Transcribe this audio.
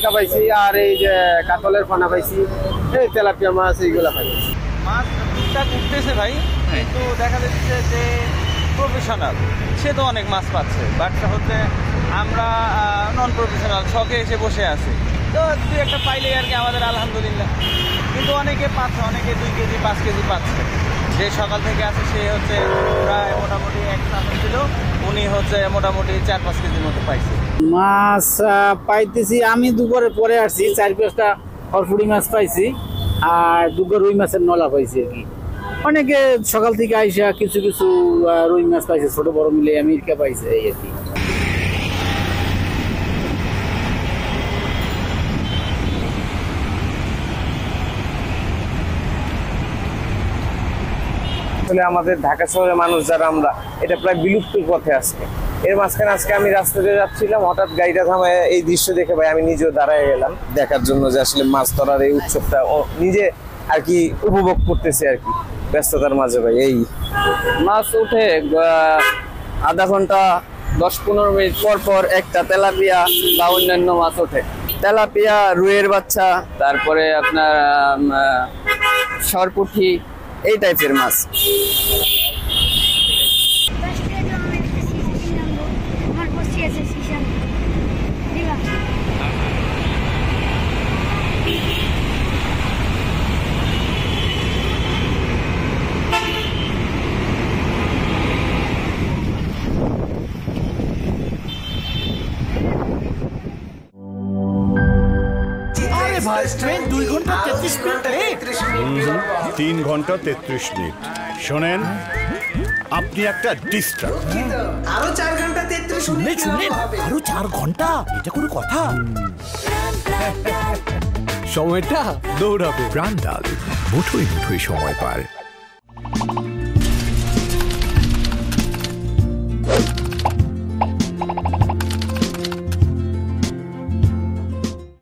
ইলকা পাইছি, আর এই যে কাতলের পোনা পাইছি, এই তেলাপিয়া মাছ এইগুলা পাইছি। মাছ টুকটাক উঠতেছে ভাই, কিন্তু দেখা যাচ্ছে যে প্রফেশনাল সে তো অনেক মাছ পাচ্ছে, বাট হচ্ছে আমরা নন প্রফেশনাল শখে এসে বসে আছি, তো 2-1টা পাইলেই আর কি আমাদের আলহামদুলিল্লাহ। কিন্তু অনেকে পাচ্ছে, অনেকে 2 কেজি 5 কেজি পাচ্ছে। যে সকাল থেকে আছে সে হচ্ছে প্রায় মোটামুটি 1 সাথে ছিল, উনি হচ্ছে মোটামুটি 4-5 কেজির মতো পাইছে মাছ। পাইতেছি আমি দুপুরের পরে আসছি, 4-5টা অরফুড়ি মাছ পাইছি, আর দুপুর রুই মাছের নলা পাইছি আর কি। অনেকে সকাল থেকে আইসা কিছু কিছু রুই মাছ পাইছে, ছোট বড় মিলে আমেরিকা পাইছে এই আর কি। আমাদের ঢাকা শহরের মানুষ যারা আমরা, এটা প্রায় বিলুপ্তির পথে আজকে। এর মাঝখানে আজকে আমি রাস্তা দিয়ে যাচ্ছিলাম, হঠাৎ গাড়িটা থামায় এই দৃশ্য দেখে ভাই আমি নিজেও দাঁড়ায় গেলাম দেখার জন্য যে আসলে মাছ ধরার এই উৎসবটা নিজে আর কি উপভোগ করতেছে আর কি ব্যস্ততার মাঝে। ভাই এই মাছ উঠে আধা ঘন্টা 10-15 মিনিট পর পর একটা তেলাপিয়া বা অন্যান্য মাছ ওঠে। তেলাপিয়া, রুইয়ের বাচ্চা, তারপরে আপনার সরপুঁটি, এই টাইপের মাছ। ট্রেন 2 ঘন্টা 33 মিনিট লেট। 3 ঘন্টা 33 মিনিট। শোনেন, আপনি একটা ডিস্টার্ব। আরো 4 ঘন্টা 33 মিনিট শুনলেন? আরো 4 ঘন্টা, এটা কোনো কথা? সময়টা দৌড়াবে। প্রাণডাল, মুঠোয় মুঠোয় সময় পার।